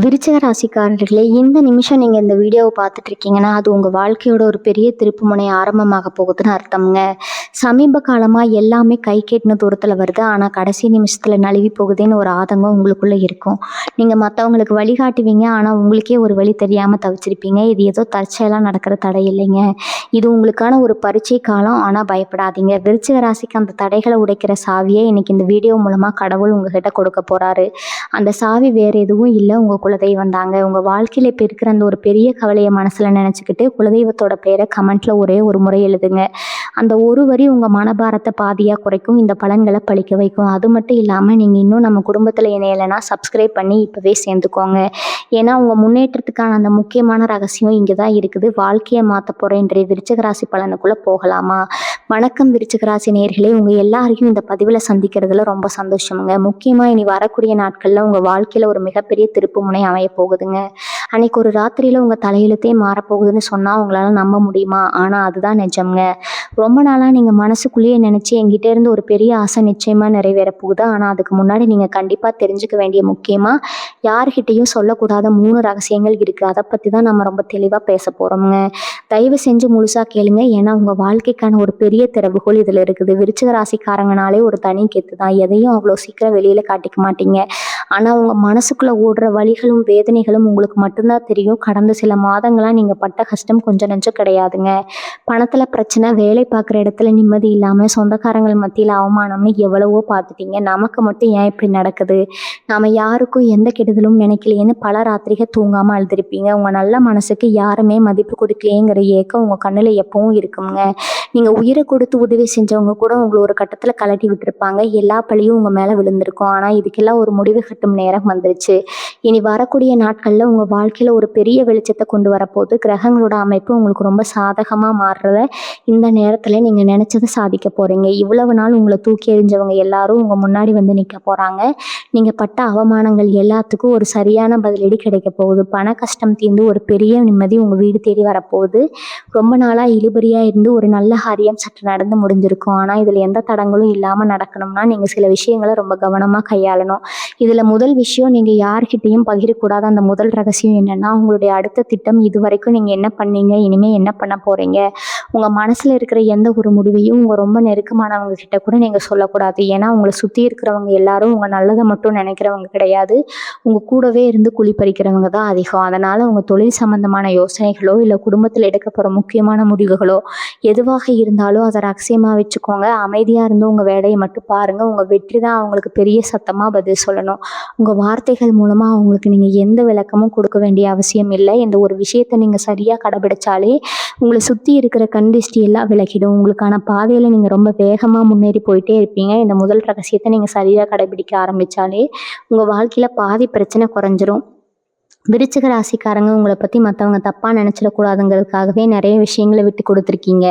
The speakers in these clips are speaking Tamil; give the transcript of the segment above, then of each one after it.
விருச்சிக ராசிக்காரர்களே, இந்த நிமிஷம் நீங்க இந்த வீடியோவை பார்த்துட்டு இருக்கீங்கன்னா, அது உங்க வாழ்க்கையோட ஒரு பெரிய திருப்புமுனை ஆரம்பமாக போகுதுன்னு அர்த்தம்ங்க. சமீப காலமா எல்லாமே கை கெட்டின தூரத்துல வருது. ஆனா கடைசி நிமிஷத்துல நழுவி போகுதுன்னு ஒரு ஆதங்கம் உங்களுக்குள்ள இருக்கும். நீங்க மத்தவங்களுக்கு வழிகாட்டுவீங்க. ஆனா உங்களுக்கே ஒரு வழி தெரியாம தவிச்சிருப்பீங்க. இது ஏதோ தற்செயலா நடக்கிற தடை இல்லைங்க. இது உங்களுக்கான ஒரு பரீட்சை காலம். ஆனா பயப்படாதீங்க. விருச்சிக ராசிக்கு அந்த தடைகளை உடைக்கிற சாவியை இன்னைக்கு இந்த வீடியோ மூலமா கடவுள் உங்ககிட்ட கொடுக்க போறாரு. அந்த சாவி வேற எதுவும் இல்லை, உங்க குலதெய்வம் தாங்க. உங்க வாழ்க்கையில இப்ப இருக்கிற அந்த ஒரு பெரிய கவலையை மனசுல நினைச்சுக்கிட்டு குலதெய்வத்தோட பேரை கமெண்ட்ல ஒரே ஒரு முறை எழுதுங்க. அந்த ஒரு வரி உங்க மனபாரத்தை பாதியா குறைக்கும், இந்த பலன்களை பழிக்க வைக்கும். அது மட்டும் இல்லாம நீங்க இன்னும் நம்ம குடும்பத்துல இணையலைன்னா சப்ஸ்கிரைப் பண்ணி இப்பவே சேர்ந்துக்கோங்க. ஏன்னா உங்க முன்னேற்றத்துக்கான அந்த முக்கியமான ரகசியம் இங்கதான் இருக்குது. வாழ்க்கையை மாத்த போற இன்றைய விருச்சிக ராசி பலனுக்குள்ள போகலாமா? வணக்கம் விருச்சிக ராசி நேயர்களே, உங்க எல்லாரையும் இந்த பதிவுல சந்திக்கிறதுல ரொம்ப சந்தோஷமுங்க. முக்கியமா இனி வரக்கூடிய நாட்கள்ல உங்க வாழ்க்கையில ஒரு மிகப்பெரிய திருப்புமுனை அமைய போகுதுங்க. அன்னைக்கு ஒரு ராத்திரியில உங்க தலையெழுத்தே மாறப்போகுதுன்னு சொன்னா உங்களால நம்ப முடியுமா? ஆனா அதுதான் நிஜம்ங்க. ரொம்ப நாளா நீங்க மனசுக்குள்ளேயே நினைச்சு என்கிட்ட இருந்து ஒரு பெரிய ஆசை நிச்சயமா நிறைவேற போகுது. ஆனா அதுக்கு முன்னாடி நீங்க கண்டிப்பா தெரிஞ்சுக்க வேண்டிய முக்கியமா யார்கிட்டையும் சொல்லக்கூடாத 3 ரகசியங்கள் இருக்கு. அதை பத்தி தான் நம்ம ரொம்ப தெளிவா பேச போறோம்ங்க. தயவு செஞ்சு முழுசா கேளுங்க. ஏன்னா உங்க வாழ்க்கைக்கான ஒரு பெரிய திறவுகோல் இதுல இருக்குது. விருச்சிக ராசிக்காரங்கனாலே ஒரு தனி கெத்து தான். எதையும் அவ்வளோ சீக்கிரம் வெளியில காட்டிக்க மாட்டீங்க. ஆனா உங்க மனசுக்குள்ள ஓடுற வலிகளும் வேதனைகளும் உங்களுக்கு மட்டும்தான் தெரியும். கடந்த சில மாதங்களா நீங்க பட்ட கஷ்டம் கொஞ்சம் நெஞ்சம் கிடையாதுங்க. பணத்துல பிரச்சனை, வேலை பார்க்குற இடத்துல நிம்மதி இல்லாம, சொந்தக்காரங்கள் மத்தியில அவமானம்னு எவ்வளவோ பார்த்துட்டீங்க. நமக்கு மட்டும் ஏன் இப்படி நடக்குது, நாம யாருக்கும் எந்த கெடுதலும் நினைக்கலையேன்னு பல ராத்திரிகள் தூங்காம அழுதுருப்பீங்க. உங்க நல்ல மனசுக்கு யாருமே மதிப்பு கொடுக்கலையேங்கிற ஏக்கம் உங்க கண்ணுல எப்பவும் இருக்குங்க. நீங்க உயிரை கொடுத்து உதவி செஞ்சவங்க கூட உங்களை ஒரு கட்டத்துல கலட்டி விட்டுருப்பாங்க. எல்லா பழியும் உங்க மேல விழுந்திருக்கும். ஆனா இதுக்கெல்லாம் ஒரு முடிவு கட்டும் நேரம் வந்துருச்சு. இனி வரக்கூடிய நாட்கள்ல உங்க வாழ்க்கையில ஒரு பெரிய வெளிச்சத்தை கொண்டு வரப்போகுது. கிரகங்களோட அமைப்பு உங்களுக்கு ரொம்ப சாதகமா மாறுறத இந்த நேரத்துல நீங்க நினைச்சதை சாதிக்க போறீங்க. இவ்வளவு நாள் உங்களை தூக்கி எறிஞ்சவங்க எல்லாரும் உங்க முன்னாடி வந்து நிக்க போறாங்க. நீங்க பட்ட அவமானங்கள் எல்லாத்துக்கும் ஒரு சரியான பதிலடி கிடைக்க போகுது. பண கஷ்டம் தீர்ந்து ஒரு பெரிய நிம்மதி உங்க வீடு தேடி வரப்போகுது. ரொம்ப நாளா இழுபறியா இருந்து ஒரு நல்ல காரியம் சற்று நடந்து முடிஞ்சிருக்கும். ஆனா இதுல எந்த தடங்களும் இல்லாம நடக்கணும்னா நீங்க சில விஷயங்களை ரொம்ப கவனமா கையாளணும். இதுல முதல் விஷயம், நீங்க யார்கிட்டையும் பகிரக்கூடாத அந்த முதல் ரகசியம் என்னன்னா, உங்களுடைய அடுத்த திட்டம். இது வரைக்கும் நீங்க என்ன பண்ணீங்க, இனிமே என்ன பண்ண போறீங்க, உங்க மனசுல இருக்கிற எந்த ஒரு முடிவையும் உங்க ரொம்ப நெருக்கமானவங்க கிட்ட கூட நீங்க சொல்லக்கூடாது. ஏன்னா உங்களை சுத்தி இருக்கிறவங்க எல்லாரும் உங்க நல்லதை மட்டும் நினைக்கிறவங்க கிடையாது. உங்க கூடவே இருந்து குழி பறிக்கிறவங்க தான் அதிகம். அதனால உங்க தொழில் சம்பந்தமான யோசனைகளோ இல்ல குடும்பத்தில் எடுக்க போற முக்கியமான முடிவுகளோ எதுவாக இருந்தாலும் அதை ரகசியமா வச்சுக்கோங்க. அமைதியா இருந்து உங்க வேலையை மட்டும் பாருங்க. உங்க வெற்றி தான் அவங்களுக்கு பெரிய சத்தமா பதில் சொல்லணும். உங்க வார்த்தைகள் மூலமா அவங்களுக்கு நீங்க எந்த விளக்கமும் கொடுக்க வேண்டிய அவசியம் இல்லை. இந்த ஒரு விஷயத்த நீங்க சரியா கடைபிடிச்சாலே உங்களை சுத்தி இருக்கிற கண் திருஷ்டி எல்லாம் விலகிடும். உங்களுக்கான பாதையில நீங்க ரொம்ப வேகமா முன்னேறி போயிட்டே இருப்பீங்க. இந்த முதல் ரகசியத்தை நீங்க சரியா கடைபிடிக்க ஆரம்பிச்சாலே உங்க வாழ்க்கையில பாதி பிரச்சனை குறைஞ்சிரும். விருச்சிக ராசிக்காரங்க உங்களை பற்றி மற்றவங்க தப்பாக நினச்சிடக்கூடாதுங்கிறதுக்காகவே நிறைய விஷயங்களை விட்டு கொடுத்துருக்கீங்க.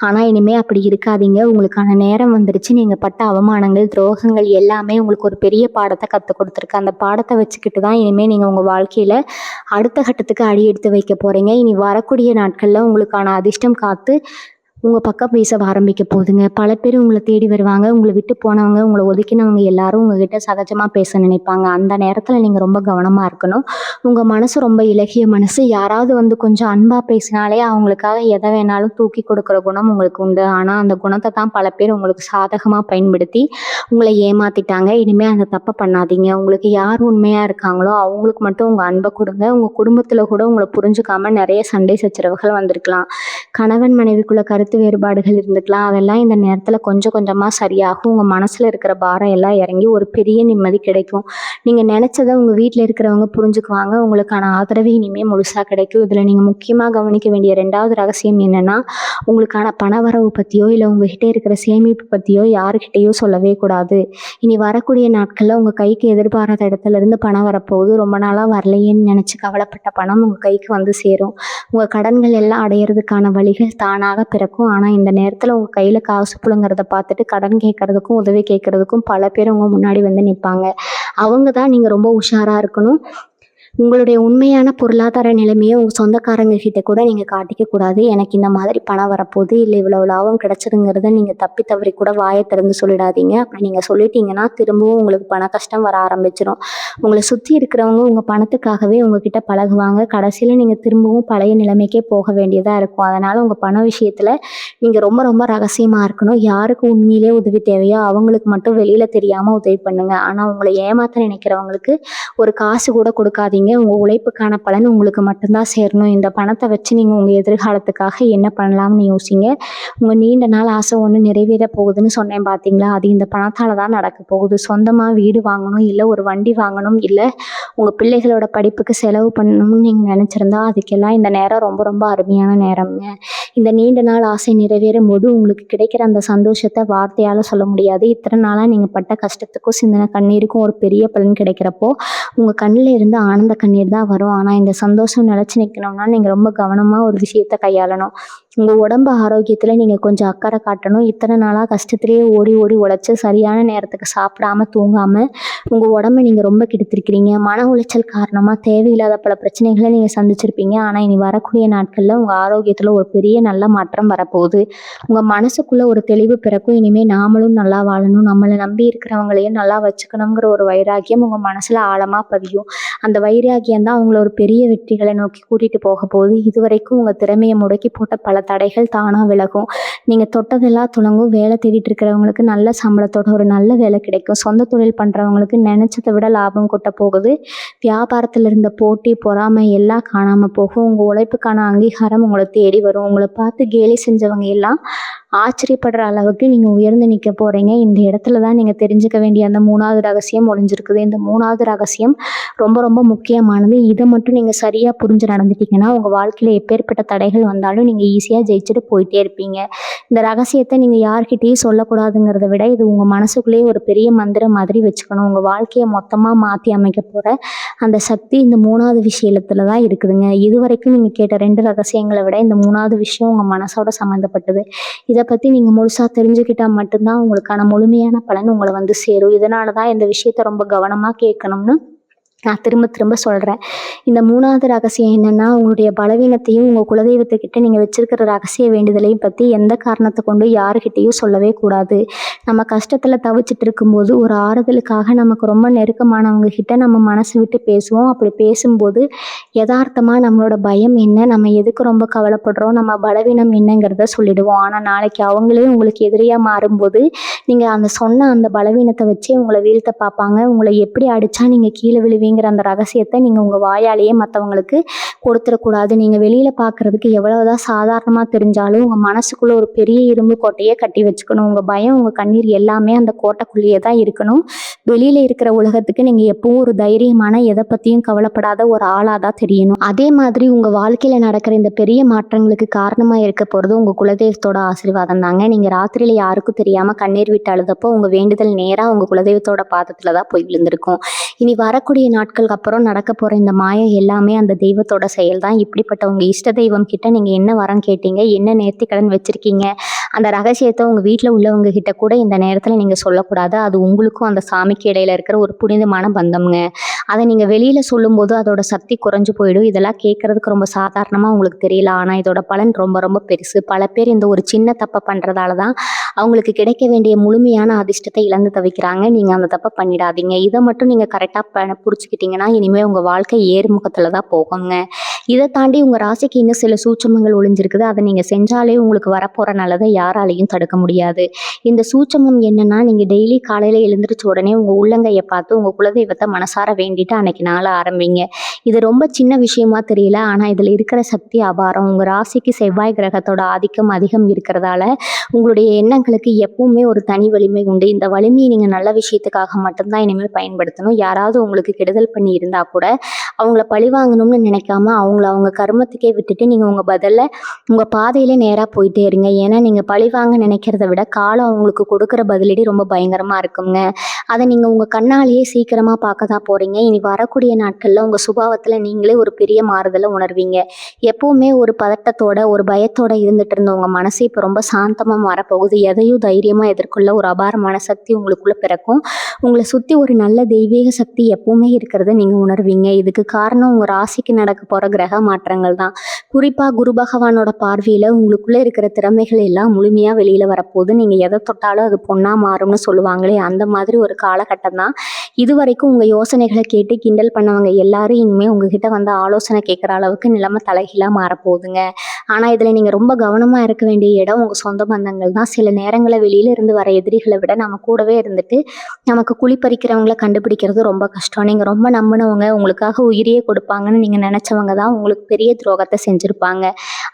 ஆனால் இனிமேல் அப்படி இருக்காதீங்க. உங்களுக்கான நேரம் வந்துருச்சு. நீங்கள் பட்ட அவமானங்கள், துரோகங்கள் எல்லாமே உங்களுக்கு ஒரு பெரிய பாடத்தை கற்றுக் கொடுத்துருக்கு. அந்த பாடத்தை வச்சுக்கிட்டு தான் இனிமேல் நீங்கள் உங்கள் வாழ்க்கையில் அடுத்த கட்டத்துக்கு அடி எடுத்து வைக்க போகிறீங்க. இனி வரக்கூடிய நாட்களில் உங்களுக்கான அதிர்ஷ்டம் காத்து உங்கள் பக்கம் பேச ஆரம்பிக்க போகுதுங்க. பல பேர் உங்களை தேடி வருவாங்க. உங்களை விட்டு போனவங்க, உங்களை ஒதுக்கினவங்க எல்லாரும் உங்ககிட்ட சகஜமாக பேச நினைப்பாங்க. அந்த நேரத்தில் நீங்கள் ரொம்ப கவனமாக இருக்கணும். உங்கள் மனசு ரொம்ப இலகிய மனசு. யாராவது வந்து கொஞ்சம் அன்பாக பேசினாலே அவங்களுக்காக எதை வேணாலும் தூக்கி கொடுக்குற குணம் உங்களுக்கு உண்டு. ஆனால் அந்த குணத்தை தான் பல பேர் உங்களுக்கு சாதகமாக பயன்படுத்தி உங்களை ஏமாத்திட்டாங்க. இனிமேல் அந்த தப்பை பண்ணாதீங்க. உங்களுக்கு யார் உண்மையாக இருக்காங்களோ அவங்களுக்கு மட்டும் உங்கள் அன்பை கொடுங்க. உங்கள் குடும்பத்தில் கூட உங்களை புரிஞ்சுக்காம நிறைய சண்டை சச்சரவுகள் வந்திருக்கலாம். கணவன் மனைவிக்குள்ள கருத்து வேறுபாடுகள் இருந்துக்கலாம். அதெல்லாம் இந்த நேரத்தில் கொஞ்சம் கொஞ்சமாக சரியாகும். உங்கள் மனசில் இருக்கிற பாரம் எல்லாம் இறங்கி ஒரு பெரிய நிம்மதி கிடைக்கும். நீங்கள் நினச்சதை உங்கள் வீட்டில் இருக்கிறவங்க புரிஞ்சுக்குவாங்க. உங்களுக்கான ஆதரவு இனிமேல் முழுசாக கிடைக்கும். இதில் நீங்கள் முக்கியமாக கவனிக்க வேண்டிய 2வது ரகசியம் என்னென்னா, உங்களுக்கான பணவரவு பற்றியோ இல்லை உங்ககிட்ட இருக்கிற சேமிப்பு பற்றியோ யாருக்கிட்டேயோ சொல்லவே கூடாது. இனி வரக்கூடிய நாட்களில் உங்கள் கைக்கு எதிர்பாராத இடத்துல இருந்து பணம் வரப்போகுது. ரொம்ப நாளாக வரலையேன்னு நினச்சி கவலைப்பட்ட பணம் உங்கள் கைக்கு வந்து சேரும். உங்கள் கடன்கள் எல்லாம் அடையிறதுக்கான வழிகள் தானாக பிறக்கும். ஆனால் இந்த நேரத்தில் உங்கள் கையில் காசு புழுங்கிறத பார்த்துட்டு கடன் கேட்கறதுக்கும் உதவி கேட்கறதுக்கும் பல பேர் உங்கள் முன்னாடி வந்து நிற்பாங்க. அவங்க தான் நீங்கள் ரொம்ப உஷாராக இருக்கணும். உங்களுடைய உண்மையான பொருளாதார நிலைமையை உங்கள் சொந்தக்காரங்க கிட்ட கூட நீங்கள் காட்டிக்க கூடாது. எனக்கு இந்த மாதிரி பணம் வரப்போகுது, இல்லை இவ்வளவு லாபம் கிடைச்சதுங்கிறத நீங்கள் தப்பி தவறி கூட வாயை திறந்து சொல்லிடாதீங்க. அப்படி நீங்கள் சொல்லிட்டீங்கன்னா திரும்பவும் உங்களுக்கு பண கஷ்டம் வர ஆரம்பிச்சிடும். உங்களை சுற்றி இருக்கிறவங்க உங்கள் பணத்துக்காகவே உங்ககிட்ட பழகுவாங்க. கடைசியில் நீங்கள் திரும்பவும் பழைய நிலைமைக்கே போக வேண்டியதாக இருக்கும். அதனால் உங்கள் பண விஷயத்தில் நீங்கள் ரொம்ப ரொம்ப ரகசியமாக இருக்கணும். யாருக்கு உண்மையிலே உதவி தேவையோ அவங்களுக்கு மட்டும் வெளியில் தெரியாமல் உதவி பண்ணுங்கள். ஆனால் உங்களை ஏமாற்ற நினைக்கிறவங்களுக்கு ஒரு காசு கூட கொடுக்காதீங்க. உங்கள் உழைப்புக்கான பலன் உங்களுக்கு மட்டும்தான் சேரணும். இந்த பணத்தை வச்சு நீங்கள் உங்கள் எதிர்காலத்துக்காக என்ன பண்ணலாம்னு யோசிங்க. உங்கள் நீண்ட நாள் ஆசை ஒன்று நிறைவேற போகுதுன்னு சொன்னேன் பார்த்தீங்களா, அது இந்த பணத்தால் தான் நடக்க போகுது. சொந்தமாக வீடு வாங்கணும், இல்லை ஒரு வண்டி வாங்கணும், இல்லை உங்கள் பிள்ளைகளோட படிப்புக்கு செலவு பண்ணணும்னு நீங்கள் நினச்சிருந்தா அதுக்கெல்லாம் இந்த நேரம் ரொம்ப ரொம்ப அருமையான நேரம்ங்க. இந்த நீண்ட நாள் ஆசை நிறைவேறும் போது உங்களுக்கு கிடைக்கிற அந்த சந்தோஷத்தை வார்த்தையால் சொல்ல முடியாது. இத்தனை நாளாக நீங்கள் பட்ட கஷ்டத்துக்கும் சிந்தின கண்ணீருக்கும் ஒரு பெரிய பலன் கிடைக்கிறப்போ உங்கள் கண்ணில் இருந்து ஆனந்த கண்ணீர் தான் வரும். ஆனால் இந்த சந்தோஷம் நிலச்சி நிற்கணும்னா நீங்கள் ரொம்ப கவனமாக ஒரு விஷயத்தை கையாளணும். உங்கள் உடம்பு ஆரோக்கியத்தில் நீங்கள் கொஞ்சம் அக்கறை காட்டணும். இத்தனை நாளாக கஷ்டத்துலேயே ஓடி ஓடி உழைச்சி சரியான நேரத்துக்கு சாப்பிடாமல் தூங்காமல் உங்கள் உடம்பை நீங்கள் ரொம்ப கெடுத்திருக்கிறீங்க. மன உளைச்சல் காரணமாக தேவையில்லாத பல பிரச்சனைகளை நீங்கள் சந்திச்சிருப்பீங்க. ஆனால் இனி வரக்கூடிய நாட்களில் உங்கள் ஆரோக்கியத்தில் ஒரு பெரிய நல்ல மாற்றம் வரப்போகுது. உங்கள் மனசுக்குள்ளே ஒரு தெளிவு பிறக்கும். இனிமேல் நாமளும் நல்லா வாழணும், நம்மளை நம்பி இருக்கிறவங்களையும் நல்லா வச்சுக்கணுங்கிற ஒரு வைராக்கியம் உங்கள் மனசில் ஆழமாக பதியும். அந்த வைராக்கியம் தான் அவங்கள ஒரு பெரிய வெற்றிகளை நோக்கி கூட்டிகிட்டு போக போகுது. இதுவரைக்கும் உங்கள் திறமையை முடக்கி போட்ட பல தடைகள் தானாக விலகும். நீங்கள் தொட்டதெல்லாம் துலங்கும். வேலை தேடிட்டு இருக்கிறவங்களுக்கு நல்ல சம்பளத்தோட ஒரு நல்ல வேலை கிடைக்கும். சொந்த தொழில் பண்ணுறவங்களுக்கு நினச்சதை விட லாபம் கொட்ட போகுது. வியாபாரத்தில் இருந்த போட்டி பொறாமை எல்லாம் காணாமல் போகும். உங்கள் உழைப்புக்கான அங்கீகாரம் உங்களை தேடி வரும். உங்களை பார்த்து கேலி செஞ்சவங்க எல்லாம் ஆச்சரியப்படுற அளவுக்கு நீங்கள் உயர்ந்து நிற்க போகிறீங்க. இந்த இடத்துல தான் நீங்கள் தெரிஞ்சுக்க வேண்டிய அந்த 3வது ரகசியம் ஒளிஞ்சிருக்குது. இந்த 3வது ரகசியம் ரொம்ப ரொம்ப முக்கியமானது. இதை மட்டும் நீங்கள் சரியாக புரிஞ்சு நடந்துட்டீங்கன்னா உங்கள் வாழ்க்கையில் எப்பேற்பட்ட தடைகள் வந்தாலும் நீங்கள் ஈஸியாக ஜெயிச்சுட்டு போயிட்டே இருப்பீங்க. இந்த ரகசியத்தை நீங்கள் யார்கிட்டையும் சொல்லக்கூடாதுங்கிறத விட இது உங்கள் மனசுக்குள்ளேயே ஒரு பெரிய மந்திரம் மாதிரி வச்சுக்கணும். உங்கள் வாழ்க்கையை மொத்தமாக மாற்றி அமைக்க போகிற அந்த சக்தி இந்த 3வது விஷயத்தில் தான் இருக்குதுங்க. இது வரைக்கும் நீங்கள் கேட்ட 2 ரகசியங்களை விட இந்த 3வது விஷயம் உங்கள் மனசோட சம்மந்தப்பட்டது. இதை பற்றி நீங்கள் முழுசாக தெரிஞ்சுக்கிட்டால் மட்டும்தான் உங்களுக்கான முழுமையான பலன் உங்களை வந்து சேரும். இதனால தான் இந்த விஷயத்த ரொம்ப கவனமாக கேட்கணும்னு நான் திரும்ப திரும்ப சொல்கிறேன். இந்த 3வது ரகசியம் என்னென்னா, உங்களுடைய பலவீனத்தையும் உங்கள் குலதெய்வத்துக்கிட்ட நீங்கள் வச்சுருக்கிற ரகசிய வேண்டுதலையும் பற்றி எந்த காரணத்தை கொண்டு யாருக்கிட்டையும் சொல்லவே கூடாது. நம்ம கஷ்டத்தில் தவிச்சிட்டு இருக்கும்போது ஒரு ஆறுதலுக்காக நமக்கு ரொம்ப நெருக்கமானவங்க கிட்ட நம்ம மனசு விட்டு பேசுவோம். அப்படி பேசும்போது யதார்த்தமாக நம்மளோட பயம் என்ன, நம்ம எதுக்கு ரொம்ப கவலைப்படுறோம், நம்ம பலவீனம் என்னங்கிறத சொல்லிடுவோம். ஆனால் நாளைக்கு அவங்களே உங்களுக்கு எதிரியாக மாறும்போது நீங்கள் அந்த சொன்ன அந்த பலவீனத்தை வச்சு உங்களை வீழ்த்த பார்ப்பாங்க. உங்களை எப்படி அடித்தா நீங்கள் கீழே விழுவீங்க அந்த ரகசியத்தை நீங்கள் உங்கள் வாயாலேயே மற்றவங்களுக்கு கொடுத்துடக்கூடாது. நீங்கள் வெளியில் பார்க்குறதுக்கு எவ்வளவுதான் சாதாரணமாக தெரிஞ்சாலும் உங்கள் மனசுக்குள்ளே ஒரு பெரிய இரும்பு கோட்டையை கட்டி வச்சுக்கணும். உங்கள் பயம் உங்கள் கண்ணீர் எல்லாமே அந்த கோட்டைக்குள்ளேயே தான் இருக்கணும். வெளியில் இருக்கிற உலகத்துக்கு நீங்கள் எப்பவும் ஒரு தைரியமான எதை பற்றியும் கவலைப்படாத ஒரு ஆளாக தான் தெரியணும். அதே மாதிரி உங்கள் வாழ்க்கையில் நடக்கிற இந்த பெரிய மாற்றங்களுக்கு காரணமாக இருக்க போகிறது உங்கள் குலதெய்வத்தோட ஆசீர்வாதம் தாங்க. நீங்கள் ராத்திரியில் யாருக்கும் தெரியாமல் கண்ணீர் விட்டு அழுதப்போ உங்கள் வேண்டுதல் நேராக உங்கள் குலதெய்வத்தோட பாதத்தில் தான் போய் விழுந்திருக்கும். இனி வரக்கூடிய நாட்களுக்கு அப்புறம் நடக்க போகிற இந்த மாயம் எல்லாமே அந்த தெய்வத்தோட செயல் தான். இப்படிப்பட்ட உங்கள் இஷ்ட தெய்வம் கிட்ட நீங்கள் என்ன வரம் கேட்டீங்க, என்ன நேர்த்திக்கடன் வச்சுருக்கீங்க, அந்த ரகசியத்தை உங்கள் வீட்டில் உள்ளவங்க கிட்ட கூட இந்த நேரத்தில் நீங்கள் சொல்லக்கூடாது. அது உங்களுக்கும் அந்த சாமிக்கு இடையில இருக்கிற ஒரு புனிதமான பந்தம்ங்க. அதை நீங்கள் வெளியில் சொல்லும்போது அதோட சக்தி குறைஞ்சு போயிடும். இதெல்லாம் கேட்குறதுக்கு ரொம்ப சாதாரணமாக உங்களுக்கு தெரியல, ஆனால் இதோட பலன் ரொம்ப ரொம்ப பெருசு. பல பேர் இந்த ஒரு சின்ன தப்பை பண்ணுறதால தான் அவங்களுக்கு கிடைக்க வேண்டிய முழுமையான அதிர்ஷ்டத்தை இழந்து தவிக்கிறாங்க. நீங்கள் அந்த தப்பை பண்ணிடாதீங்க. இதை மட்டும் நீங்கள் கரெக்டாக பிடிச்சிக்கிட்டிங்கன்னா இனிமேல் உங்கள் வாழ்க்கை ஏறுமுகத்தில் தான் போகுங்க. இதை தாண்டி உங்கள் ராசிக்கு இன்னும் சில சூட்சமங்கள் ஒளிஞ்சிருக்குது. அதை நீங்கள் செஞ்சாலே உங்களுக்கு வரப்போகிற நல்லதை யாராலையும் தடுக்க முடியாது. இந்த சூட்சமம் என்னென்னா, நீங்கள் டெய்லி காலையில் எழுந்திரிச்ச உடனே உங்கள் உள்ளங்கையை பார்த்து உங்கள் குலதெய்வத்தை மனசார வேண்டிட்டு அன்னைக்கு நாளை ஆரம்பிங்க. இது ரொம்ப சின்ன விஷயமா தெரியல, ஆனால் இதில் இருக்கிற சக்தி அபாரம். உங்கள் ராசிக்கு செவ்வாய் கிரகத்தோட ஆதிக்கம் அதிகம் இருக்கிறதால உங்களுடைய எண்ணங்களுக்கு எப்பவுமே ஒரு தனி வலிமை உண்டு. இந்த வலிமையை நீங்கள் நல்ல விஷயத்துக்காக மட்டும்தான் இனிமேல் பயன்படுத்தணும். யாராவது உங்களுக்கு கெடுதல் பண்ணி இருந்தால் கூட அவங்கள பழிவாங்கணும்னு நினைக்காம அவங்க கர்மத்துக்கே விட்டுட்டு நீங்கள் உங்கள் பதிலில் உங்கள் பாதையில் நேராக போயிட்டே இருங்க. ஏன்னா நீங்கள் பழிவாங்க நினைக்கிறத விட காலம் அவங்களுக்கு கொடுக்குற பதிலடி ரொம்ப பயங்கரமாக இருக்குங்க. அதை நீங்கள் உங்கள் கண்ணாலேயே சீக்கிரமாக பார்க்க தான் போகிறீங்க. இனி வரக்கூடிய நாட்களில் உங்கள் சுபாவத்தில் நீங்களே ஒரு பெரிய மாறுதலை உணர்வீங்க. எப்போவுமே ஒரு பதட்டத்தோட ஒரு பயத்தோட இருந்துட்டு இருந்த உங்கள் மனசு இப்போ ரொம்ப சாந்தமாக மாறப்போகுது. எதையும் தைரியமாக எதிர்கொள்ள ஒரு அபாரமான சக்தி உங்களுக்குள்ளே பிறக்கும். உங்களை சுற்றி ஒரு நல்ல தெய்வீக சக்தி எப்பவுமே இருக்கிறத நீங்கள் உணர்வீங்க. இதுக்கு காரணம் உங்கள் ராசிக்கு நடக்க போகிற கிரக மாற்றங்கள் தான். குறிப்பாக குரு பகவானோட பார்வையில் உங்களுக்குள்ளே இருக்கிற திறமைகள் எல்லாம் முழுமையாக வெளியில் வரப்போகுது. நீங்கள் எதை தொட்டாலும் அது பொண்ணாக மாறும்னு சொல்லுவாங்களே, அந்த மாதிரி ஒரு காலகட்டம் தான். இது வரைக்கும் உங்கள் யோசனைகளை கேட்டு கிண்டல் பண்ணவங்க எல்லாரும் இனிமேல் உங்ககிட்ட வந்து ஆலோசனை கேட்குற அளவுக்கு நிலைமை தலைகீழாக மாறப்போகுதுங்க. ஆனால் இதில் நீங்கள் ரொம்ப கவனமாக இருக்க வேண்டிய இடம் உங்கள் சொந்த பந்தங்கள் தான். சில நேரங்களில் வெளியில இருந்து வர எதிரிகளை விட நம்ம கூடவே இருந்துட்டு நமக்கு குழிப்பறிக்கிறவங்கள கண்டுபிடிக்கிறது ரொம்ப கஷ்டம். நீங்கள் ரொம்ப நம்பினவங்க, உங்களுக்காக உயிரையே கொடுப்பாங்கன்னு நீங்கள் நினச்சவங்க தான் உங்களுக்கு பெரிய துரோகத்தை செஞ்சுருப்பாங்க.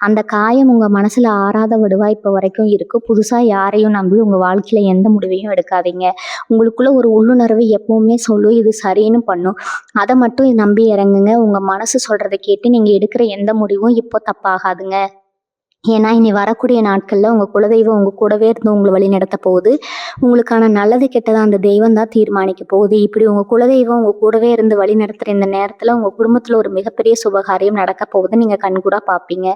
அந்த காயம் உங்கள் மனசில் ஆறாத வடுவா இப்போ வரைக்கும் இருக்குது. புதுசாக யாரையும் நம்பி உங்கள் வாழ்க்கையில் எந்த முடிவையும் எடுக்காதீங்க. உங்களுக்குள்ள ஒரு உள்ளுணர்வு எப்பவுமே சொல்லும் இது சரின்னு பண்ணும். அதை மட்டும் நம்பி இறங்குங்க. உங்கள் மனசு சொல்கிறத கேட்டு நீங்கள் எடுக்கிற எந்த முடிவும் இப்போ தப்பாகாதுங்க. ஏன்னா இனி வரக்கூடிய நாட்களில் உங்கள் குலதெய்வம் உங்கள் கூடவே இருந்து உங்களை வழி நடத்த போகுது. உங்களுக்கான நல்லது கெட்டதை அந்த தெய்வம் தான் தீர்மானிக்க போகுது. இப்படி உங்கள் குலதெய்வம் உங்கள் கூடவே இருந்து வழி நடத்துகிற இந்த நேரத்தில் உங்கள் குடும்பத்தில் ஒரு மிகப்பெரிய சுபகாரியம் நடக்க போகுது. நீங்கள் கண்கூடாக பார்ப்பீங்க.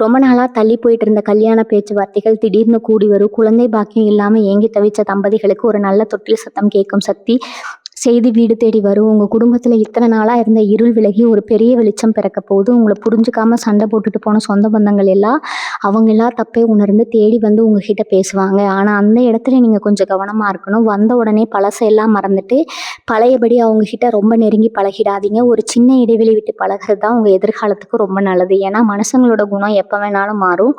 ரொம்ப நாளாக தள்ளி போயிட்டு இருந்த கல்யாண பேச்சுவார்த்தைகள் திடீர்னு கூடி வரும். குழந்தை பாக்கியம் இல்லாமல் ஏங்கி தவிச்ச தம்பதிகளுக்கு ஒரு நல்ல தொட்டில் சத்தம் கேட்கும் சக்தி செய்தி வீடு தேடி வரும். உங்கள் குடும்பத்தில் இத்தனை நாளாக இருந்த இருள் விலகி ஒரு பெரிய வெளிச்சம் பிறக்க போகுது. உங்களை புரிஞ்சுக்காம சண்டை போட்டுட்டு போன சொந்த பந்தங்கள் எல்லாம் அவங்க எல்லாம் தப்பே உணர்ந்து தேடி வந்து உங்ககிட்ட பேசுவாங்க. ஆனால் அந்த இடத்துல நீங்கள் கொஞ்சம் கவனமாக இருக்கணும். வந்த உடனே பழசையெல்லாம் மறந்துட்டு பழையபடி அவங்கக்கிட்ட ரொம்ப நெருங்கி பழகிடாதீங்க. ஒரு சின்ன இடைவெளி விட்டு பழகிறது தான் உங்கள் எதிர்காலத்துக்கு ரொம்ப நல்லது. ஏன்னா மனுஷங்களோட குணம் எப்போ வேணாலும் மாறும்.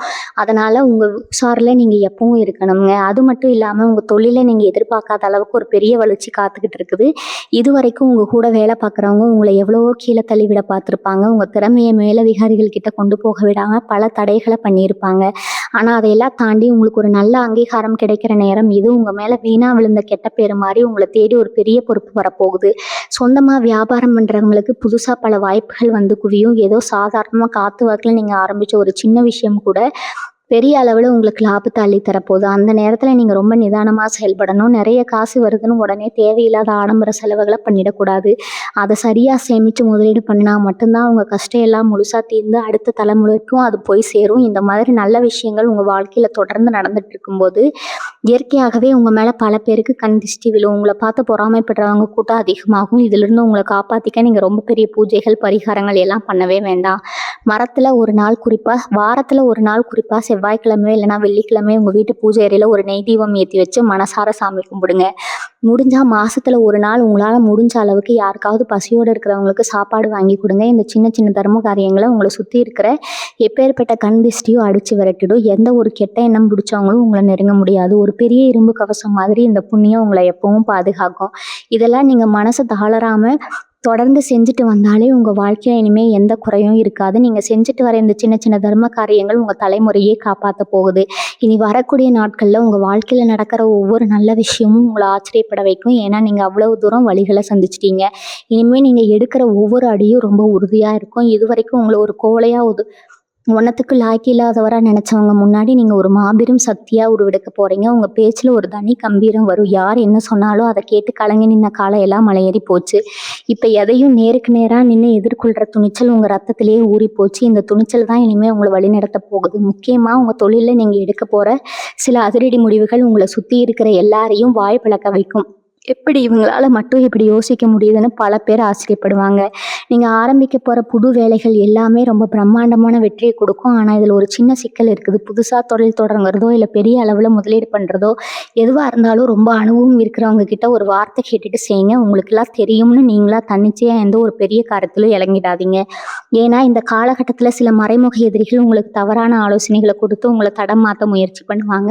அதனால் உங்கள் உஷாரில் நீங்கள் எப்பவும் இருக்கணுங்க. அது மட்டும் இல்லாமல் உங்கள் தொழிலை நீங்கள் எதிர்பார்க்காத அளவுக்கு ஒரு பெரிய வளர்ச்சி காத்துக்கிட்டு இருக்குது. இது வரைக்கும் உங்கள் கூட வேலை பார்க்குறவங்க உங்களை எவ்வளவோ கீழே தள்ளிவிட பார்த்துருப்பாங்க. உங்கள் திறமையை மேலதிகாரிகள் கிட்ட கொண்டு போக விடாமல் பல தடைகளை பண்ணியிருப்பாங்க. ஆனால் அதையெல்லாம் தாண்டி உங்களுக்கு ஒரு நல்ல அங்கீகாரம் கிடைக்கிற நேரம் இது. உங்கள் மேலே வீணாக விழுந்த கெட்ட பேர் மாதிரி உங்களை தேடி ஒரு பெரிய பொறுப்பு வரப்போகுது. சொந்தமாக வியாபாரம் பண்ணுறவங்களுக்கு புதுசாக பல வாய்ப்புகள் வந்து குவியும். ஏதோ சாதாரணமாக காற்று வாக்கில் நீங்கள் ஆரம்பித்த ஒரு சின்ன விஷயம் கூட பெரிய அளவில் உங்களுக்கு லாபத்தை அள்ளி தரப்போகுது. அந்த நேரத்தில் நீங்கள் ரொம்ப நிதானமாக செயல்படணும். நிறைய காசு வருதுன்னு உடனே தேவையில்லாத ஆடம்பர செலவுகளை பண்ணிடக்கூடாது. அதை சரியாக சேமித்து முதலீடு பண்ணினா மட்டும்தான் உங்கள் கஷ்டம் எல்லாம் முழுசாக தீர்ந்து அடுத்த தலைமுறைக்கும் அது போய் சேரும். இந்த மாதிரி நல்ல விஷயங்கள் உங்கள் வாழ்க்கையில் தொடர்ந்து நடந்துட்டு இருக்கும்போது இயற்கையாகவே உங்கள் மேலே பல பேருக்கு கண் திருஷ்டி விழும். உங்களை பார்த்து பொறாமைப்படுறவங்க கூட்டம் அதிகமாகும். இதிலிருந்து உங்களை காப்பாற்றிக்க நீங்கள் ரொம்ப பெரிய பூஜைகள் பரிகாரங்கள் எல்லாம் பண்ணவே வேண்டாம். வாரத்தில் ஒரு நாள் குறிப்பாக செவ்வாய்க்கிழமை இல்லைனா வெள்ளிக்கிழமை உங்கள் வீட்டு பூஜை அறையில் ஒரு நெய் தீபம் ஏற்றி வச்சு மனசார சாமி கும்பிடுங்க. முடிஞ்சால் மாதத்தில் ஒரு நாள் உங்களால் முடிஞ்ச அளவுக்கு யாருக்காவது பசியோடு இருக்கிறவங்களுக்கு சாப்பாடு வாங்கி கொடுங்க. இந்த சின்ன சின்ன தர்ம காரியங்களை உங்களை சுற்றி இருக்கிற எப்பேற்பட்ட கண் திருஷ்டியும் அடித்து விரட்டிடும். எந்த ஒரு கெட்ட எண்ணம் பிடிச்சவங்களும் உங்களை நெருங்க முடியாது. ஒரு பெரிய இரும்பு கவசம் மாதிரி இந்த புண்ணியம் உங்களை எப்பவும் பாதுகாக்கும். இதெல்லாம் நீங்கள் மனசை தளராமல் தொடர்ந்து செஞ்சுட்டு வந்தாலே உங்கள் வாழ்க்கையில் இனிமேல் எந்த குறையும் இருக்காது. நீங்கள் செஞ்சுட்டு வர இந்த சின்ன சின்ன தர்ம காரியங்கள் உங்கள் தலைமுறையே காப்பாற்ற போகுது. இனி வரக்கூடிய நாட்களில் உங்கள் வாழ்க்கையில் நடக்கிற ஒவ்வொரு நல்ல விஷயமும் உங்களை ஆச்சரியப்பட வைக்கும். ஏன்னா நீங்கள் அவ்வளவு தூரம் வழிகளை சந்திச்சிட்டீங்க. இனிமேல் நீங்கள் எடுக்கிற ஒவ்வொரு அடியும் ரொம்ப உறுதியாக இருக்கும். இது வரைக்கும் உங்களை ஒரு கோழையாக ஒன்றத்துக்கு லாய்க்கு இல்லாதவராக நினச்சவங்க முன்னாடி நீங்கள் ஒரு மாபெரும் சக்தியாக உருவெடுக்க போகிறீங்க. உங்கள் பேச்சில் ஒரு தனி கம்பீரம் வரும். யார் என்ன சொன்னாலும் அதை கேட்டு கலங்கி நின்ன காலம் எல்லாம் மலையேறி போச்சு. இப்போ எதையும் நேருக்கு நேராக நின்று எதிர்கொள்கிற துணிச்சல் உங்கள் ரத்தத்திலேயே ஊறி போச்சு. இந்த துணிச்சல் தான் இனிமேல் உங்களை வழிநடத்த போகுது. முக்கியமாக உங்கள் தொழிலில் நீங்கள் எடுக்க போகிற சில அதிரடி முடிவுகள் உங்களை சுற்றி இருக்கிற எல்லாரையும் வாய் பிளக்க வைக்கும். எப்படி இவங்களால மட்டும் இப்படி யோசிக்க முடியுதுன்னு பல பேர் ஆச்சரியப்படுவாங்க. நீங்கள் ஆரம்பிக்க போகிற புது வேலைகள் எல்லாமே ரொம்ப பிரம்மாண்டமான வெற்றியை கொடுக்கும். ஆனால் இதில் ஒரு சின்ன சிக்கல் இருக்குது. புதுசாக தொழில் தொடங்குறதோ இல்லை பெரிய அளவில் முதலீடு பண்ணுறதோ எதுவாக இருந்தாலும் ரொம்ப அனுபவம் இருக்கிறவங்க கிட்ட ஒரு வார்த்தை கேட்டுட்டு செய்யுங்க. உங்களுக்கெல்லாம் தெரியும்னு நீங்களாக தன்னிச்சையாக எந்த ஒரு பெரிய காரியத்திலும் இறங்கிடாதீங்க. ஏன்னா இந்த காலகட்டத்தில் சில மறைமுக எதிரிகள் உங்களுக்கு தவறான ஆலோசனைகளை கொடுத்து உங்களை தடம் மாற்ற முயற்சி பண்ணுவாங்க.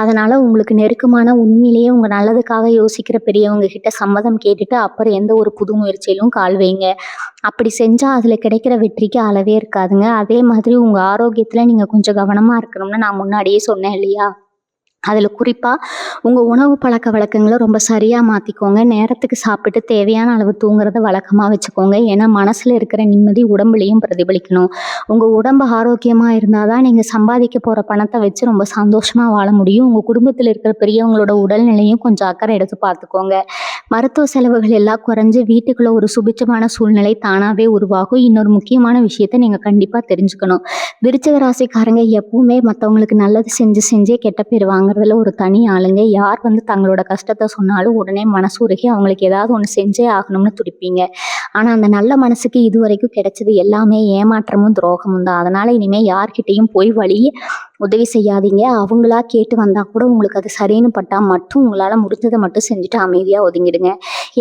அதனால் உங்களுக்கு நெருக்கமான உண்மையிலேயே உங்கள் நல்லதுக்காக யோசிக்கிற பெரியவங்க கிட்ட சம்மதம் கேட்டுட்டு அப்புறம் எந்த ஒரு புது முயற்சியிலும் கால் வைங்க. அப்படி செஞ்சால் அதில் கிடைக்கிற வெற்றிக்கு அளவே இருக்காதுங்க. அதே மாதிரி உங்கள் ஆரோக்கியத்தில் நீங்கள் கொஞ்சம் கவனமாக இருக்கணும்னு நான் முன்னாடியே சொன்னேன் இல்லையா? அதில் குறிப்பாக உங்கள் உணவு பழக்க வழக்கங்களை ரொம்ப சரியாக மாற்றிக்கோங்க. நேரத்துக்கு சாப்பிட்டு தேவையான அளவு தூங்குறத வழக்கமாக வச்சுக்கோங்க. ஏன்னா மனசில் இருக்கிற நிம்மதி உடம்புலையும் பிரதிபலிக்கணும். உங்கள் உடம்பு ஆரோக்கியமாக இருந்தால் தான் நீங்கள் சம்பாதிக்க போகிற பணத்தை வச்சு ரொம்ப சந்தோஷமாக வாழ முடியும். உங்கள் குடும்பத்தில் இருக்கிற பெரியவங்களோட உடல்நிலையும் கொஞ்சம் அக்கறை எடுத்து பார்த்துக்கோங்க. மருத்துவ செலவுகள் எல்லாம் குறைஞ்சு வீட்டுக்குள்ள ஒரு சுபிட்சமான சூழ்நிலை தானாவே உருவாகும். இன்னொரு முக்கியமான விஷயத்த நீங்க கண்டிப்பா தெரிஞ்சுக்கணும். விருச்சிக ராசிக்காரங்க எப்பவுமே மத்தவங்களுக்கு நல்லது செஞ்சு செஞ்சே கெட்ட பேர் வாங்குறதுல ஒரு தனி ஆளுங்க. யார் தங்களோட கஷ்டத்த சொன்னாலும் உடனே மனசு உருகி அவங்களுக்கு ஏதாவது ஒண்ணு செஞ்சே ஆகணும்னு துடிப்பீங்க. ஆனா அந்த நல்ல மனசுக்கு இதுவரைக்கும் கிடைச்சது எல்லாமே ஏமாற்றமும் துரோகமும் தான். அதனால இனிமே யார்கிட்டயும் போய் உதவி செய்யாதீங்க. அவங்களா கேட்டு வந்தா கூட உங்களுக்கு அது சரின்னு பட்டா மட்டும் உங்களால முடிஞ்சதை மட்டும் செஞ்சுட்டு அமைதியா ஒதுங்கிடுங்க.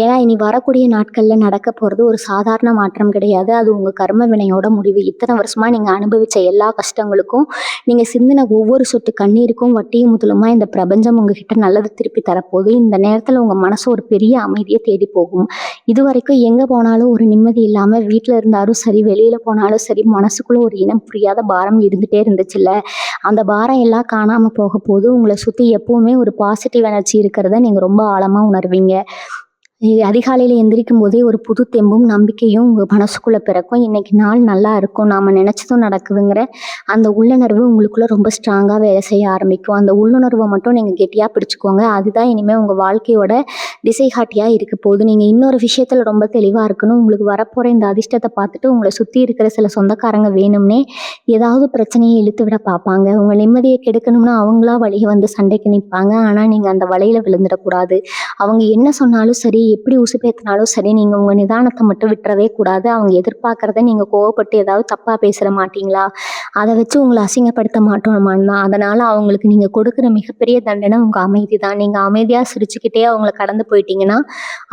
ஏன்னா இனி வரக்கூடிய நாட்கள்ல நடக்க போறது ஒரு சாதாரண மாற்றம் கிடையாது. அது உங்க கர்ம வினையோட முடிவு. இத்தனை வருஷமா நீங்க அனுபவிச்ச எல்லா கஷ்டங்களுக்கும், நீங்க சிந்தின ஒவ்வொரு சொட்டு கண்ணீருக்கும் வட்டியும் முதலுமா இந்த பிரபஞ்சம் உங்ககிட்ட நல்லது திருப்பி தரப்போகுது. இந்த நேரத்துல உங்க மனசு ஒரு பெரிய அமைதியை தேடி போகும். இது வரைக்கும் எங்க போனாலும் ஒரு நிம்மதி இல்லாம வீட்டுல இருந்தாலும் சரி, வெளியில போனாலும் சரி, மனசுக்குள்ள ஒரு இனம் புரியாத பாரம் இருந்துட்டே இருந்துச்சுல்ல, அந்த பாரம் எல்லாம் காணாம போக போது. உங்களை சுத்தி எப்பவுமே ஒரு பாசிட்டிவ் எனர்ஜி இருக்கிறத நீங்க ரொம்ப ஆழமா உணர்வீங்க. அதிகாலையில எந்திரிக்கும் போதே ஒரு புது தெம்பும் நம்பிக்கையும் உங்க மனசுக்குள்ள பிறக்கும். இன்னைக்கு நாள் நல்லா இருக்கும், நாம நினைச்சதும் நடக்குதுங்கிற அந்த உள்ளுணர்வு உங்களுக்குள்ள ரொம்ப ஸ்ட்ராங்கா வேலை செய்ய ஆரம்பிக்கும். அந்த உள்ளுணர்வை மட்டும் நீங்க கெட்டியா பிடிச்சுக்கோங்க. அதுதான் இனிமே உங்க வாழ்க்கையோட திசைகாட்டியா இருக்க போகுது. நீங்க இன்னொரு விஷயத்துல ரொம்ப தெளிவா இருக்கணும். உங்களுக்கு வரப்போற இந்த அதிர்ஷ்டத்தை பார்த்துட்டு உங்களை சுத்தி இருக்கிற சில சொந்தக்காரங்க வேணும்னே ஏதாவது பிரச்சனையை இழுத்து விட பார்ப்பாங்க. உங்க நிம்மதியை கெடுக்கணும்னு அவங்களா வழியை சண்டைக்கு நிற்பாங்க. ஆனா நீங்க அந்த வலையில விழுந்துடக்கூடாது. அவங்க என்ன சொன்னாலும் சரி, எப்படி உசுப்பேத்தினாலும் சரி, நீங்க உங்க நிதானத்தை மட்டும் விட்டுறவே கூடாது. அவங்க எதிர்பார்க்கறத நீங்க கோவப்பட்டு ஏதாவது தப்பா பேசுற மாட்டீங்களா, அதை வச்சு உங்களை அசிங்கப்படுத்த மாட்டோமான்னா, அதனால அவங்களுக்கு நீங்க கொடுக்குற மிகப்பெரிய தண்டனை உங்க அமைதி தான். நீங்க அமைதியா சிரிச்சுக்கிட்டே அவங்கள கடந்து போயிட்டீங்கன்னா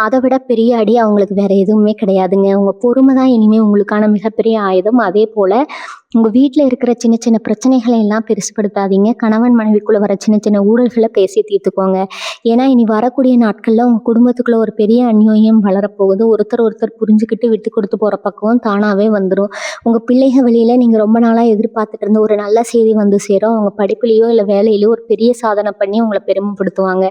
அதை விட பெரிய அடி அவங்களுக்கு வேற எதுவுமே கிடையாதுங்க. உங்க பொறுமை தான் இனிமே உங்களுக்கான மிகப்பெரிய ஆயுதம். அதே போல உங்க வீட்டுல இருக்கிற சின்ன சின்ன பிரச்சனைகளை எல்லாம் பெருசுப்படுத்தாதீங்க. கணவன் மனைவிக்குள்ள வர சின்ன சின்ன ஊழல்களை பேசி தீர்த்துக்கோங்க. ஏன்னா இனி வரக்கூடிய நாட்கள்ல உங்க குடும்பத்துக்குள்ள ஒரு பெரிய அந்யோன்யம் வளரப்போகுது. ஒருத்தர் புரிஞ்சுக்கிட்டு விட்டு கொடுத்து போற பக்குவம் தானாவே வந்துடும். உங்க பிள்ளைகள் வழியில நீங்க ரொம்ப நாளா எதிர்பார்த்துட்டு இருந்த ஒரு நல்ல செய்தி சேரும். அவங்க படிப்புலயோ இல்ல வேலையிலயோ ஒரு பெரிய சாதனை பண்ணி உங்களை பெருமைப்படுத்துவாங்க.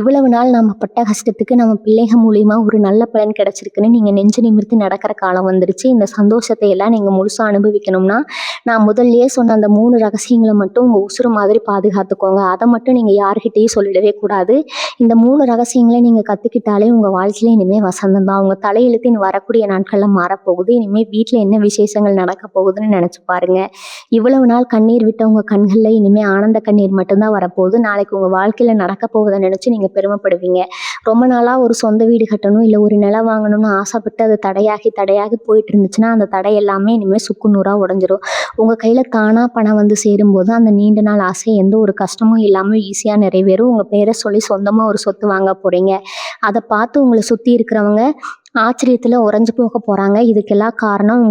இவ்வளவு நாள் நம்ம பட்ட கஷ்டத்துக்கு நம்ம பிள்ளைகள் மூலியமா ஒரு நல்ல பலன் கிடைச்சிருக்குன்னு நீங்க நெஞ்சு நிமிர்த்தி நடக்கிற காலம் வந்துருச்சு. இந்த சந்தோஷத்தை எல்லாம் நீங்க முழுசா அனுபவிக்கணும்னா நான் முதல்லயே சொன்ன அந்த 3 ரகசியங்களை மட்டும் உங்க உசுறு மாதிரி பாதுகாத்துக்கோங்க. அதை மட்டும் நீங்க யார்கிட்டயும் சொல்லிடவே கூடாது. இந்த 3 ரகசியங்களை நீங்க கத்துக்கிட்டாலே உங்க வாழ்க்கையில இனிமே வசந்தம் தான். உங்க தலையெழுத்து இனி வரக்கூடிய நாட்கள்ல மாறப்போகுது. இனிமே வீட்டுல என்ன விசேஷங்கள் நடக்க போகுதுன்னு நினைச்சு பாருங்க. இவ்வளவு நாள் கண்ணீர் விட்ட உங்க கண்கள்ல இனிமே ஆனந்த கண்ணீர் மட்டும்தான் வரப்போகுது. நாளைக்கு உங்க வாழ்க்கையில நடக்க போவதை நினைச்சு நீங்க பெருமைப்படுவீங்க. ரொம்ப நாளா ஒரு சொந்த வீடு கட்டணும் இல்ல ஒரு நிலம் வாங்கணும்னு ஆசைப்பட்டு அது தடையாகி போயிட்டு இருந்துச்சுன்னா அந்த தடை எல்லாமே இனிமே சுக்குநூறா உடைஞ்சிரும். உங்க கையில தானா பணம் சேரும்போது அந்த நீண்ட நாள் ஆசை எந்த ஒரு கஷ்டமும் இல்லாம ஈஸியா நிறைவேறும். உங்க பேரை சொல்லி சொந்தமா ஒரு சொத்து வாங்க போறீங்க. அதை பார்த்து உங்களை சுத்தி இருக்கிறவங்க ஆச்சரியத்துல உறைஞ்சு போக போறாங்க. இதுக்கெல்லாம் காரணம்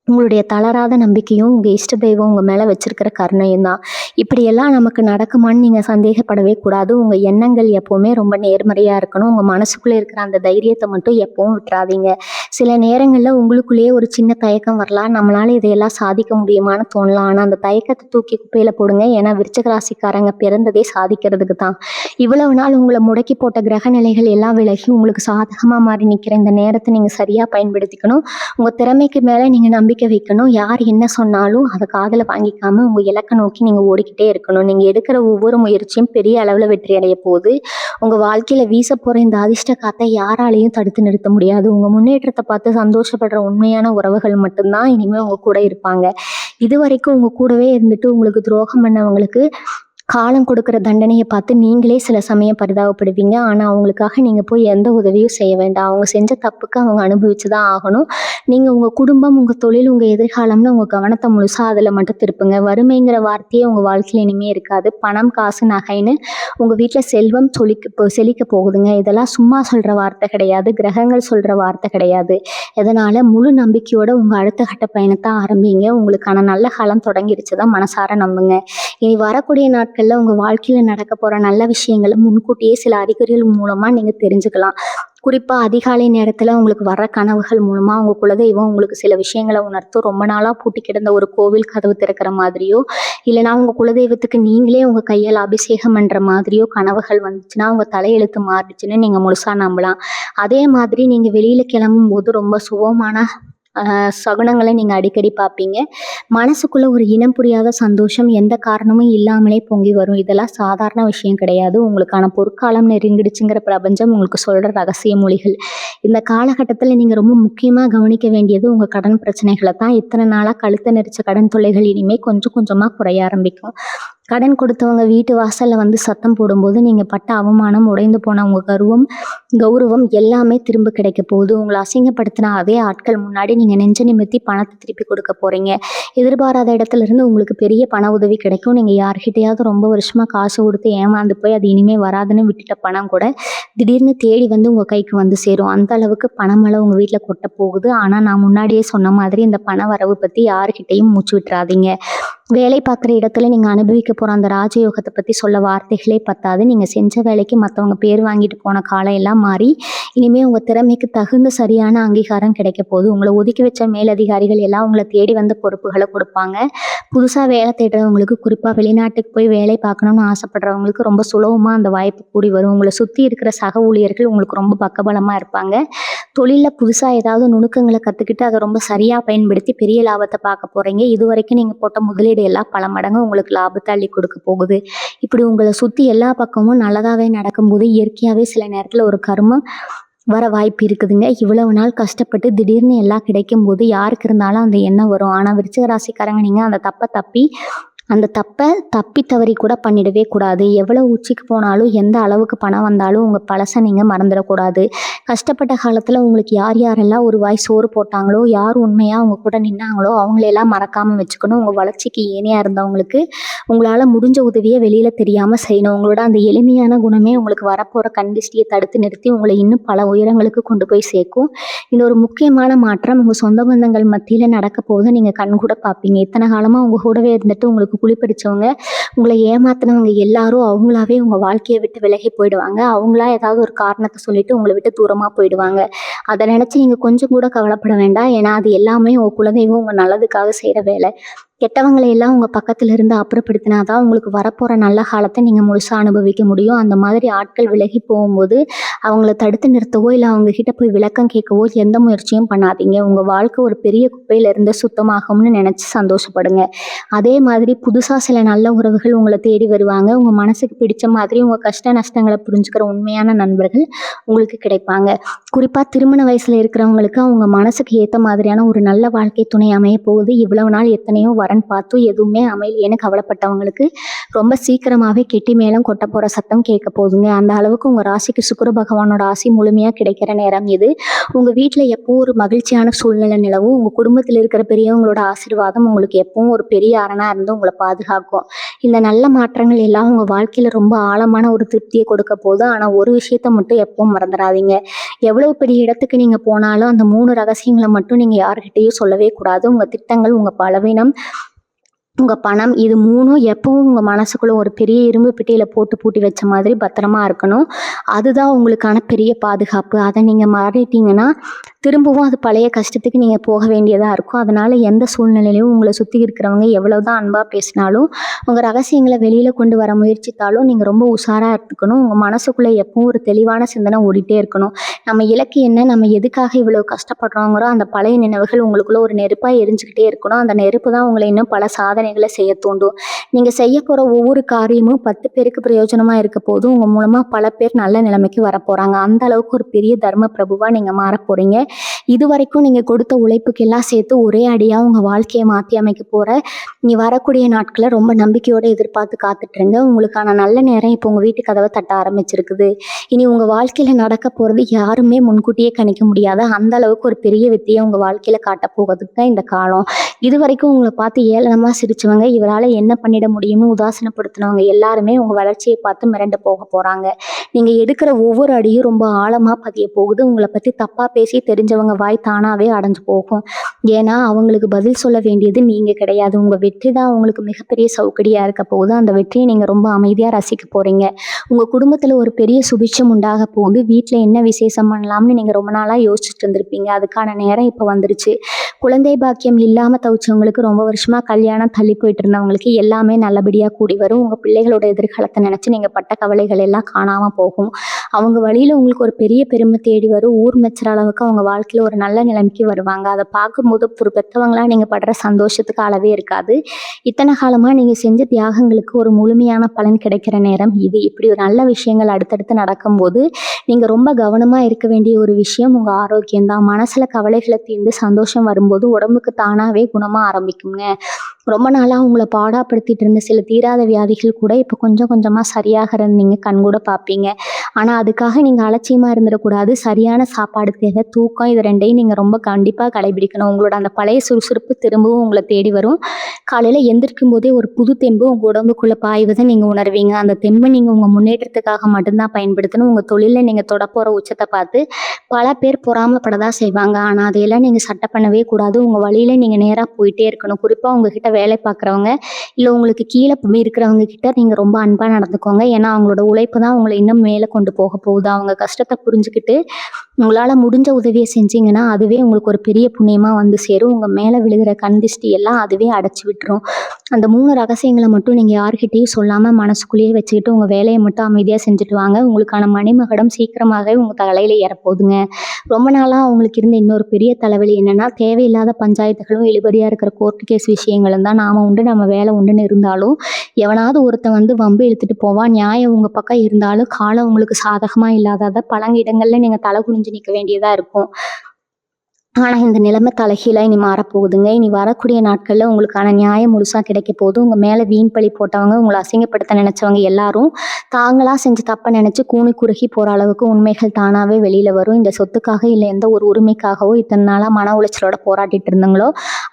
உங்களுடைய தளராத நம்பிக்கையும் உங்க இஷ்ட தெய்வம் உங்க மேல வச்சிருக்கிற கருணையும் தான். இப்படியெல்லாம் நமக்கு நடக்குமான்னு நீங்க சந்தேகப்படவே கூடாது. உங்க எண்ணங்கள் எப்பவுமே ரொம்ப நேர்மறையா இருக்கணும். உங்க மனசுக்குள்ள இருக்கிற அந்த தைரியத்தை மட்டும் எப்பவும் விட்டுறாதீங்க. சில நேரங்கள்ல உங்களுக்குள்ளேயே ஒரு சின்ன தயக்கம் வரலாம். நம்மளால இதையெல்லாம் சாதிக்க முடியுமான்னு தோணலாம். ஆனா அந்த தயக்கத்தை தூக்கி குப்பையில போடுங்க. ஏன்னா விருச்சிக ராசிக்காரங்க பிறந்ததே சாதிக்கிறதுக்கு தான். இவ்வளவு நாள் உங்களை முடக்கி போட்ட கிரக நிலைகள் எல்லாம் விலகி உங்களுக்கு சாதகமா மாறி நிக்கிற இந்த நேரத்தை நீங்க சரியா பயன்படுத்திக்கணும். உங்க திறமைக்கு மேல நீங்க நம்பிக்கை வைக்கணும். யார் என்ன சொன்னாலும் அதை காதுல வாங்கிக்காம உங்க இலக்கை நோக்கி நீங்க ஓடிக்கிட்டே இருக்கணும். நீங்க எடுக்கிற ஒவ்வொரு முயற்சியும் பெரிய அளவுல வெற்றி அடைய போகுது. உங்க வாழ்க்கையில வீச போற இந்த அதிர்ஷ்ட காத்தை யாராலையும் தடுத்து நிறுத்த முடியாது. உங்க முன்னேற்றத்தை பார்த்து சந்தோஷப்படுற உண்மையான உறவுகள் மட்டும்தான் இனிமே உங்க கூட இருப்பாங்க. இது வரைக்கும் உங்க கூடவே இருந்துட்டு உங்களுக்கு துரோகம் பண்ணவங்களுக்கு காலம் கொடுக்குற தண்டனையை பார்த்து நீங்களே சில சமயம் பரிதாபப்படுவீங்க. ஆனா அவங்களுக்காக நீங்க போய் எந்த உதவியும் செய்ய வேண்டாம். அவங்க செஞ்ச தப்புக்கு அவங்க அனுபவிச்சுதான் ஆகணும். நீங்க உங்க குடும்பம், உங்க தொழில், உங்க எதிர்காலம்னு உங்க கவனத்தை முழுசா அதுல மட்டும் திருப்புங்க. வறுமைங்கிற வார்த்தையே உங்க வாழ்க்கையில இனிமே இருக்காது. பணம், காசு, நகைன்னு உங்க வீட்டுல செல்வம் செழிக்க போகுதுங்க. இதெல்லாம் சும்மா சொல்ற வார்த்தை கிடையாது. கிரகங்கள் சொல்ற வார்த்தை கிடையாது. இதனால முழு நம்பிக்கையோட உங்க அடுத்த கட்ட பயணத்தை ஆரம்பிங்க. உங்களுக்கான நல்ல காலம் தொடங்கிருச்சுதான் மனசார நம்புங்க. இனி வரக்கூடிய நாட்கள் உங்க வாழ்க்கையில நடக்க போற நல்ல விஷயங்களை முன்கூட்டியே சில அறிகுறிகள் மூலமா நீங்க தெரிஞ்சுக்கலாம். குறிப்பா அதிகாலை நேரத்துல உங்களுக்கு வர்ற கனவுகள் மூலமா உங்க குலதெய்வம் உங்களுக்கு சில விஷயங்களை உணர்த்தும். ரொம்ப நாளா பூட்டி கிடந்த ஒரு கோவில் கதவு திறக்கிற மாதிரியோ இல்லைன்னா உங்க குலதெய்வத்துக்கு நீங்களே உங்க கையால் அபிஷேகம் பண்ற மாதிரியோ கனவுகள் வந்துச்சுன்னா உங்க தலையெழுத்து மாறிடுச்சுன்னு நீங்க முழுசா நம்பலாம். அதே மாதிரி நீங்க வெளியில கிளம்பும் போது ரொம்ப சுகமான சகுனங்களை நீங்கள் அடிக்கடி பார்ப்பீங்க. மனசுக்குள்ள ஒரு இனம் புரியாத சந்தோஷம் எந்த காரணமும் இல்லாமலே பொங்கி வரும். இதெல்லாம் சாதாரண விஷயம் கிடையாது. உங்களுக்கான பொற்காலம் நெருங்கிடுச்சுங்கிற பிரபஞ்சம் உங்களுக்கு சொல்கிற ரகசிய மொழிகள். இந்த காலகட்டத்தில் நீங்கள் ரொம்ப முக்கியமாக கவனிக்க வேண்டியது உங்கள் கடன் பிரச்சனைகளை தான். இத்தனை நாளாக கழுத்தை நெரிச்ச கடன் தொல்லைகள் இனிமேல் கொஞ்சம் கொஞ்சமாக குறைய ஆரம்பிக்கும். கடன் கொடுத்தவங்க வீட்டு வாசலில் வந்து சத்தம் போடும்போது நீங்கள் பட்ட அவமானம், உடைந்து போன உங்கள் கௌரவம் எல்லாமே திரும்ப கிடைக்க போகுது. உங்களை அசிங்கப்படுத்தின அதே ஆட்கள் முன்னாடி நீங்கள் நெஞ்ச நிமித்தி பணத்தை திருப்பி கொடுக்க போகிறீங்க. எதிர்பாராத இடத்துல இருந்து உங்களுக்கு பெரிய பண உதவி கிடைக்கும். நீங்கள் யார்கிட்டையாவது ரொம்ப வருஷமாக காசு கொடுத்து ஏமாந்து போய் அது இனிமேல் வராதுன்னு விட்டுட்ட பணம் கூட திடீர்னு தேடி வந்து உங்கள் கைக்கு வந்து சேரும். அந்த அளவுக்கு பணமழை உங்கள் வீட்டில் கொட்ட போகுது. ஆனால் நான் முன்னாடியே சொன்ன மாதிரி இந்த பண வரவு பற்றி யாருக்கிட்டையும் மூச்சு விட்டுறாதீங்க. வேலை பார்க்குற இடத்துல நீங்கள் அனுபவிக்க போகிற அந்த ராஜயோகத்தை பற்றி சொல்ல வார்த்தைகளே பத்தாது. நீங்கள் செஞ்ச வேலைக்கு மற்றவங்க பேர் வாங்கிட்டு போன காலம் எல்லாம் மாறி இனிமேல் உங்கள் திறமைக்கு தகுந்த சரியான அங்கீகாரம் கிடைக்க போகுது. உங்களை ஒதுக்கி வச்ச மேலதிகாரிகள் எல்லாம் உங்களை தேடி வந்து பொறுப்புகளை கொடுப்பாங்க. புதுசாக வேலை தேடுறவங்களுக்கு, குறிப்பாக வெளிநாட்டுக்கு போய் வேலை பார்க்கணும்னு ஆசைப்படுறவங்களுக்கு ரொம்ப சுலபமாக அந்த வாய்ப்பு கூடி வரும். உங்களை சுற்றி இருக்கிற சக ஊழியர்கள் உங்களுக்கு ரொம்ப பக்கபலமாக இருப்பாங்க. தொழிலில் புதுசாக ஏதாவது நுணுக்கங்களை கற்றுக்கிட்டு அதை ரொம்ப சரியாக பயன்படுத்தி பெரிய லாபத்தை பார்க்க போகிறீங்க. இது வரைக்கும் நீங்கள் போட்ட முதலீடு எல்லாம் பல மடங்கு உங்களுக்கு லாபத்தை அள்ளி கொடுக்க போகுது. இப்படி உங்களை சுற்றி எல்லா பக்கமும் நல்லதாகவே நடக்கும்போது இயற்கையாகவே சில நேரத்தில் ஒரு கர்மம் வர வாய்ப்பு இருக்குதுங்க. இவ்வளவு நாள் கஷ்டப்பட்டு திடீர்னு எல்லாம் கிடைக்கும் போது யாருக்கு இருந்தாலும் அந்த எண்ணம் வரும். ஆனால் விருச்சிக ராசிக்காரங்க நீங்கள் அந்த தப்பை தப்பி தவறி கூட பண்ணிடவே கூடாது. எவ்வளோ உச்சிக்கு போனாலும் எந்த அளவுக்கு பணம் வந்தாலும் உங்கள் பழசை நீங்கள் மறந்துடக்கூடாது. கஷ்டப்பட்ட காலத்தில் உங்களுக்கு யார் யாரெல்லாம் ஒரு வாய் சோறு போட்டாங்களோ, யார் உண்மையாக அவங்க கூட நின்னாங்களோ அவங்களையெல்லாம் மறக்காமல் வச்சுக்கணும். உங்கள் வளர்ச்சிக்கு ஏனையாக இருந்தவங்களுக்கு உங்களால் முடிஞ்ச உதவியை வெளியில் தெரியாமல் செய்யணும். உங்களோட அந்த எளிமையான குணமே உங்களுக்கு வரப்போகிற கண்டிஷ்டியை தடுத்து நிறுத்தி உங்களை இன்னும் பல உயரங்களுக்கு கொண்டு போய் சேர்க்கும். இந்த ஒரு முக்கியமான மாற்றம் உங்கள் சொந்த பந்தங்கள் மத்தியில் நடக்க போது நீங்கள் கண் கூட பார்ப்பீங்க. இத்தனை காலமாக உங்கள் கூடவே இருந்துட்டு உங்களுக்கு குழிப்படிச்சவங்க, உங்களை ஏமாத்தினவங்க எல்லாரும் அவங்களாவே உங்கள் வாழ்க்கையை விட்டு விலகி போயிடுவாங்க. அவங்களா ஏதாவது ஒரு காரணத்தை சொல்லிட்டு உங்களை விட்டு தூரமாக போயிடுவாங்க. அதை நினச்சி நீங்கள் கொஞ்சம் கூட கவலைப்பட வேண்டாம். ஏன்னா அது எல்லாமே உங்கள் குலதெய்வம் உங்கள் நல்லதுக்காக செய்கிற வேலை. கெட்டவங்களை எல்லாம் உங்கள் பக்கத்துல இருந்து அப்புறப்படுத்தினாதான் உங்களுக்கு வரப்போகிற நல்ல காலத்தை நீங்கள் முழுசாக அனுபவிக்க முடியும். அந்த மாதிரி ஆட்கள் விலகி போகும்போது அவங்கள தடுத்து நிறுத்தவோ இல்லை அவங்கக்கிட்ட போய் விளக்கம் கேட்கவோ எந்த முயற்சியும் பண்ணாதீங்க. உங்கள் வாழ்க்கை ஒரு பெரிய குப்பையிலேருந்து சுத்தமாகும்னு நினச்சி சந்தோஷப்படுங்க. அதே மாதிரி புதுசாக சில நல்ல உறவுகள் உங்களை தேடி வருவாங்க. உங்கள் மனசுக்கு பிடிச்ச மாதிரி உங்கள் கஷ்ட நஷ்டங்களை புரிஞ்சுக்கிற உண்மையான நண்பர்கள் உங்களுக்கு கிடைப்பாங்க. குறிப்பாக திருமண வயசில் இருக்கிறவங்களுக்கு அவங்க மனசுக்கு ஏற்ற மாதிரியான ஒரு நல்ல வாழ்க்கை துணை அமைய போகுது. இவ்வளவு நாள் எத்தனையோ வரன் பார்த்தும் எதுவுமே அமையலையேன்னு கவலைப்பட்டவங்களுக்கு ரொம்ப சீக்கிரமாகவே கெட்டி மேளம் கொட்ட போகிற சத்தம் கேட்க போகுதுங்க. அந்த அளவுக்கு உங்கள் ராசிக்கு சுக்கிர பகவானோட ஆசி முழுமையாக கிடைக்கிற நேரம் இது. உங்கள் வீட்டில் எப்பவும் ஒரு மகிழ்ச்சியான சூழ்நிலை நிலவும். உங்கள் குடும்பத்தில் இருக்கிற பெரியவங்களோட ஆசீர்வாதம் உங்களுக்கு எப்பவும் ஒரு பெரிய அரணாக இருந்து உங்களை பாதுகாக்கும். இந்த நல்ல மாற்றங்கள் எல்லாம் உங்கள் வாழ்க்கையில் ரொம்ப ஆழமான ஒரு திருப்தியை கொடுக்க போகுது. ஆனால் ஒரு விஷயத்தை மட்டும் எப்பவும் மறந்துடாதீங்க. எவ்வளவு பெரிய இடத்துக்கு நீங்கள் போனாலும் அந்த 3 ரகசியங்களை மட்டும் நீங்கள் யார்கிட்டையும் சொல்லவே கூடாது. உங்கள் திட்டங்கள், உங்கள் பலவீனம், உங்கள் பணம், இது 3ம் எப்பவும் உங்கள் மனசுக்குள்ளே ஒரு பெரிய இரும்பு பெட்டியில் போட்டு பூட்டி வச்ச மாதிரி பத்திரமா இருக்கணும். அதுதான் உங்களுக்கான பெரிய பாதுகாப்பு. அதை நீங்கள் மாறிட்டீங்கன்னா திரும்பவும் அது பழைய கஷ்டத்துக்கு நீங்கள் போக வேண்டியதாக இருக்கும். அதனால் எந்த சூழ்நிலையிலையும் உங்களை சுற்றி இருக்கிறவங்க எவ்வளோதான் அன்பாக பேசினாலும் உங்கள் ரகசியங்களை வெளியில் கொண்டு வர முயற்சித்தாலும் நீங்கள் ரொம்ப உஷாராக எடுத்துக்கணும். உங்கள் மனசுக்குள்ளே எப்பவும் ஒரு தெளிவான சிந்தனை ஓடிட்டே இருக்கணும். நம்ம இலக்கு என்ன, நம்ம எதுக்காக இவ்வளோ கஷ்டப்படுறோங்கிற அந்த பழைய நினைவுகள் உங்களுக்குள்ள ஒரு நெருப்பாக எரிஞ்சுக்கிட்டே இருக்கணும். அந்த நெருப்பு தான் உங்களை இன்னும் பல சாதனைகளை செய்ய தூண்டும். நீங்கள் செய்ய போகிற ஒவ்வொரு காரியமும் 10 பேருக்கு பிரயோஜனமாக இருக்க போதும். உங்கள் மூலமாக பல பேர் நல்ல நிலைமைக்கு வரப்போகிறாங்க. அந்த அளவுக்கு ஒரு பெரிய தர்ம பிரபுவாக நீங்கள் மாற போகிறீங்க. இது வரைக்கும் நீங்கள் கொடுத்த உழைப்புக்கெல்லாம் சேர்த்து ஒரே அடியாக உங்கள் வாழ்க்கையை மாற்றி அமைக்க போகிற நீ வரக்கூடிய நாட்களை ரொம்ப நம்பிக்கையோடு எதிர்பார்த்து காத்துட்ருங்க. உங்களுக்கான நல்ல நேரம் இப்போ உங்கள் வீட்டு கதவை தட்ட ஆரம்பிச்சிருக்குது. இனி உங்கள் வாழ்க்கையில் நடக்க போகிறது யாருமே முன்கூட்டியே கணிக்க முடியாத அந்த அளவுக்கு ஒரு பெரிய வெற்றியை உங்கள் வாழ்க்கையில் காட்ட போகிறதுக்கு தான் இந்த காலம். இது வரைக்கும் உங்களை பார்த்து ஏளனமாக சிரிச்சவங்க, இவரால் என்ன பண்ணிட முடியும்னு உதாசனப்படுத்தினவங்க எல்லாருமே உங்கள் வளர்ச்சியை பார்த்து மிரண்டு போக போகிறாங்க. நீங்கள் எடுக்கிற ஒவ்வொரு அடியும் ரொம்ப ஆழமாக பதிய போகுது. உங்களை பற்றி தப்பாக பேசி தெரிஞ்சவங்க வாய் தானாகவே அடைஞ்சு போகும். ஏன்னா அவங்களுக்கு பதில் சொல்ல வேண்டியது நீங்கள் கிடையாது. உங்கள் வெற்றி தான் உங்களுக்கு மிகப்பெரிய சௌகடியாக இருக்க போகுது. அந்த வெற்றியை நீங்கள் ரொம்ப அமைதியாக ரசிக்க போகிறீங்க. உங்கள் குடும்பத்தில் ஒரு பெரிய சுபிட்சம் உண்டாக போகுது. வீட்டில் என்ன விசேஷம் பண்ணலாம்னு நீங்கள் ரொம்ப நாளாக யோசிச்சுட்டு இருந்திருப்பீங்க. அதுக்கான நேரம் இப்போ வந்துருச்சு. குழந்தை பாக்கியம் இல்லாமல் தவிச்சவங்களுக்கு, ரொம்ப வருஷமாக கல்யாணம் தள்ளி போயிட்டு இருந்தவங்களுக்கு எல்லாமே நல்லபடியாக கூடி வரும். உங்கள் பிள்ளைகளோட எதிர்காலத்தை நினச்சி நீங்கள் பட்ட கவலைகள் எல்லாம் காணாமல் போகும். அவங்க வழியில் உங்களுக்கு ஒரு பெரிய பெருமை தேடி வரும். ஊர் மெச்சுற அளவுக்கு அவங்க வாழ்க்கையில் ஒரு நல்ல நிலைமைக்கு வருவாங்க. அதை பார்க்கும்போது ஒரு பெற்றவங்களாக நீங்கள் படுற சந்தோஷத்துக்கு அளவே இருக்காது. இத்தனை காலமாக நீங்கள் செஞ்ச தியாகங்களுக்கு ஒரு முழுமையான பலன் கிடைக்கிற நேரம் இது. இப்படி ஒரு நல்ல விஷயங்கள் அடுத்தடுத்து நடக்கும்போது நீங்கள் ரொம்ப கவனமாக இருக்க வேண்டிய ஒரு விஷயம் உங்கள் ஆரோக்கியம்தான். மனசில் கவலைகளை தீர்ந்து சந்தோஷம் வரும்போது உடம்புக்கு தானாகவே குணமாக ஆரம்பிக்குங்க. ரொம்ப நாளாக உங்களை பாடாப்படுத்திட்டு இருந்த சில தீராத வியாதிகள் கூட இப்போ கொஞ்சம் கொஞ்சமாக சரியாகிறது நீங்கள் கண்கூட பார்ப்பீங்க. ஆனால் அதுக்காக நீங்கள் அலட்சியமாக இருந்துடக்கூடாது. சரியான சாப்பாடு தேவை, தூக்கம், இது ரெண்டையும் நீங்கள் ரொம்ப கண்டிப்பாக கடைபிடிக்கணும். உங்களோட அந்த பழைய சுறுசுறுப்பு திரும்பவும் உங்களை தேடி வரும். காலையில் எந்திரிக்கும் போதே ஒரு புது தெம்பு உங்கள் உடம்புக்குள்ளே பாய்வதை நீங்கள் உணர்வீங்க. அந்த தெம்பை நீங்கள் உங்கள் முன்னேற்றத்துக்காக மட்டும்தான் பயன்படுத்தணும். உங்கள் தொழிலில் நீங்கள் தொடப்போகிற உச்சத்தை பார்த்து பல பேர் பொறாமப்பட தான் செய்வாங்க. ஆனால் அதையெல்லாம் நீங்கள் சட்டை பண்ணவே கூடாது. உங்கள் வழியில் நீங்கள் நேராக போயிட்டே இருக்கணும். குறிப்பாக உங்ககிட்ட வேலை பார்க்குறவங்க இல்லை உங்களுக்கு கீழே இருக்கிறவங்க கிட்ட நீங்கள் ரொம்ப அன்பாக நடந்துக்கோங்க. ஏன்னா அவங்களோட உழைப்பு தான் உங்களை இன்னும் மேலே கொண்டு போக போகுது. அவங்க கஷ்டத்தை புரிஞ்சுக்கிட்டு உங்களால் முடிஞ்ச உதவியை செஞ்சீங்கன்னா அதுவே உங்களுக்கு ஒரு பெரிய புண்ணியமாக வந்து சேரும். உங்கள் மேலே விழுகிற கண் திஷ்டி எல்லாம் அதுவே அடைச்சி விட்டுரும். அந்த 3 ரகசியங்களை மட்டும் நீங்கள் யார்கிட்டையும் சொல்லாமல் மனசுக்குள்ளேயே வச்சுக்கிட்டு உங்கள் வேலையை மட்டும் அமைதியாக செஞ்சுட்டு வாங்க. உங்களுக்கான மணிமகுடம் சீக்கிரமாகவே உங்கள் தலையில் ஏறப்போகுதுங்க. ரொம்ப நாளாக அவங்களுக்கு இருந்த இன்னொரு பெரிய தலைவலி என்னென்னா, தேவையில்லாத பஞ்சாயத்துகளும் இழுபறியாக இருக்கிற கோர்ட்டு கேஸ் விஷயங்களும் தான். நாம் உண்டு நம்ம வேலை உண்டுன்னு இருந்தாலும் எவனாவது ஒருத்தன் வந்து வம்பு இழுத்துட்டு போவான். நியாயம் உங்கள் பக்கம் இருந்தாலும் காலம் உங்களுக்கு சாதகமாக இல்லாததை பல இடங்களில் நீங்கள் தலை குனிஞ்சு நிற்க வேண்டியதாக இருக்கும். ஆனால் இந்த நிலைமை தலைகீழாக இனி மாறப்போகுதுங்க. இனி வரக்கூடிய நாட்களில் உங்களுக்கான நியாயம் முழுசாக கிடைக்க போகுது. உங்கள் மேலே வீண் பழி போட்டவங்க, உங்களை அசிங்கப்படுத்த நினச்சவங்க எல்லாரும் தாங்களாக செஞ்சு தப்பை நினச்சி கூனி குறுகி போகிற அளவுக்கு உண்மைகள் தானாகவே வெளியில் வரும். இந்த சொத்துக்காக இல்லை எந்த ஒரு உரிமைக்காகவோ இத்தனை நாளாக மன உளைச்சலோட போராட்டிட்டு இருந்தீங்களோ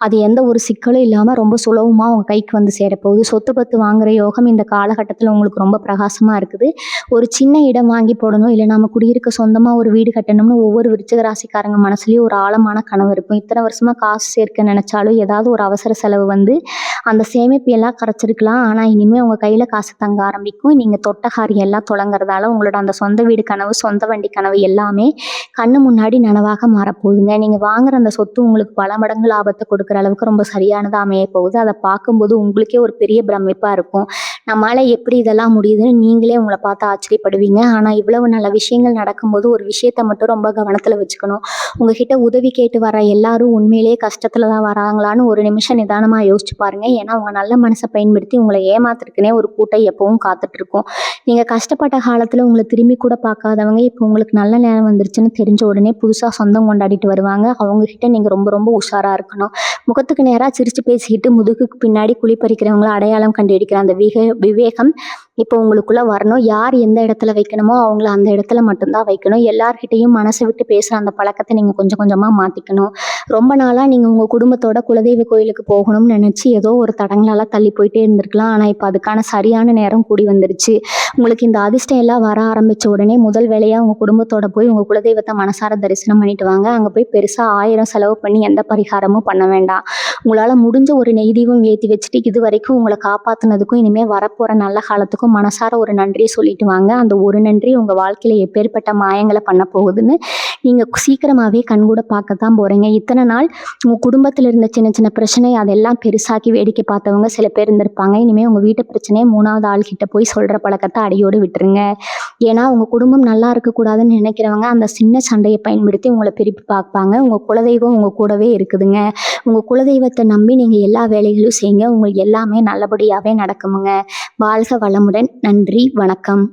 அது எந்த ஒரு சிக்கலும் இல்லாமல் ரொம்ப சுலபமாக உங்கள் கைக்கு வந்து சேரப்போகுது. சொத்து பத்து வாங்குகிற யோகம் இந்த காலகட்டத்தில் உங்களுக்கு ரொம்ப பிரகாசமாக இருக்குது. ஒரு சின்ன இடம் வாங்கி போடணும், இல்லை நம்ம குடியிருக்க சொந்தமாக ஒரு வீடு கட்டணும்னு ஒவ்வொரு விருச்சிக ராசிக்காரங்க மனசுலேயும் ஒரு ஆழமான கனவு இருக்கும். இத்தனை வருஷமாக காசு சேர்க்க நினச்சாலும் ஏதாவது ஒரு அவசர செலவு வந்து அந்த சேமிப்பு எல்லாம் கரைச்சிருக்கலாம். ஆனால் இனிமேல் உங்கள் கையில் காசு தங்க ஆரம்பிக்கும். நீங்கள் தொட்ட காரியம் எல்லாம் தொடங்குறதால உங்களோட அந்த சொந்த வீடு கனவு, சொந்த வண்டி கனவு எல்லாமே கண்ணு முன்னாடி நனவாக மாறப்போகுதுங்க. நீங்கள் வாங்குற அந்த சொத்து உங்களுக்கு பல மடங்கு லாபத்தை கொடுக்குற அளவுக்கு ரொம்ப சரியானதாக அமைய போகுது. அதை பார்க்கும்போது உங்களுக்கே ஒரு பெரிய பிரமிப்பாக இருக்கும். நம்மளால் எப்படி இதெல்லாம் முடியுதுன்னு நீங்களே உங்களை பார்த்து ஆச்சரியப்படுவீங்க. ஆனால் இவ்வளவு நல்ல விஷயங்கள் நடக்கும்போது ஒரு விஷயத்தை மட்டும் ரொம்ப கவனத்தில் வச்சுக்கணும். உங்ககிட்ட உதவி கேட்டு வர எல்லாரும் உண்மையிலேயே கஷ்டத்தில் தான் வராங்களான்னு ஒரு நிமிஷம் நிதானமாக யோசிச்சு பாருங்கள். ஏன்னா உங்க நல்ல மனசை பயன்படுத்தி உங்களை ஏமாத்துறதுக்குனே ஒரு கூட்டம் எப்பவும் காத்துட்ருக்கும். நீங்கள் கஷ்டப்பட்ட காலத்தில் உங்களை திரும்பி கூட பார்க்காதவங்க இப்போ உங்களுக்கு நல்ல நேரம் வந்துருச்சுன்னு தெரிஞ்ச உடனே புதுசாக சொந்தம் கொண்டாடிட்டு வருவாங்க. அவங்கக்கிட்ட நீங்கள் ரொம்ப ரொம்ப உஷாராக இருக்கணும். முகத்துக்கு நேராக சிரித்து பேசிக்கிட்டு முதுகுக்கு பின்னாடி குழி பறிக்கிறவங்கள அடையாளம் கண்டுபிடிக்கிற அந்த விவேகம் இப்போ உங்களுக்குள்ளே வரணும். யார் எந்த இடத்துல வைக்கணுமோ அவங்கள அந்த இடத்துல மட்டும்தான் வைக்கணும். எல்லார்கிட்டையும் மனசை விட்டு பேசுகிற அந்த பழக்கத்தை நீங்கள் கொஞ்சம் கொஞ்சமாக மாற்றிக்கணும். ரொம்ப நாளாக நீங்கள் உங்கள் குடும்பத்தோட குலதெய்வ கோயிலுக்கு போகணும்னு நினச்சி ஏதோ ஒரு தடங்களால் தள்ளி போயிட்டே இருந்திருக்கலாம். ஆனால் இப்போ அதுக்கான சரியான நேரம் கூடி வந்துருச்சு. உங்களுக்கு இந்த அதிர்ஷ்டம் எல்லாம் வர ஆரம்பித்த உடனே முதல் வேலையாக உங்கள் குடும்பத்தோட போய் உங்கள் குலதெய்வத்தை மனசார தரிசனம் பண்ணிட்டு வாங்க. அங்கே போய் பெருசாக 1000 செலவு பண்ணி எந்த பரிகாரமும் பண்ண வேண்டாம். உங்களால் முடிஞ்ச ஒரு நெய் தீபம் ஏற்றி வச்சுட்டு இது வரைக்கும் உங்களை காப்பாற்றினதுக்கும் இனிமேல் வரப்போகிற நல்ல காலத்துக்கும் மனசார ஒரு நன்றியை சொல்லிட்டு வாங்க. அந்த ஒரு நன்றி உங்கள் வாழ்க்கையில் எப்பேற்பட்ட மாயங்களை பண்ண போகுதுன்னு நீங்கள் சீக்கிரமாகவே கண்கூட பார்க்கத்தான் போகிறீங்க. இத்தனை நாள் உங்கள் குடும்பத்தில் இருந்த சின்ன சின்ன பிரச்சனை அதெல்லாம் பெருசாக்கி வேடிக்கை பார்த்தவங்க சில பேர் இருந்திருப்பாங்க. இனிமேல் உங்கள் வீட்டு பிரச்சனையை 3வது ஆள்கிட்ட போய் சொல்கிற பழக்கத்தை அடியோடு விட்டுருங்க. ஏன்னா உங்கள் குடும்பம் நல்லா இருக்கக்கூடாதுன்னு நினைக்கிறவங்க அந்த சின்ன சண்டையை பயன்படுத்தி உங்களை பிரித்து பார்ப்பாங்க. உங்கள் குலதெய்வம் உங்கள் கூடவே இருக்குதுங்க. உங்கள் குலதெய்வத்தை நம்பி நீங்கள் எல்லா வேலைகளும் செய்யுங்க. உங்களுக்கு எல்லாமே நல்லபடியாகவே நடக்குமுங்க. வாழ்க வளமுடன். நன்றி, வணக்கம்.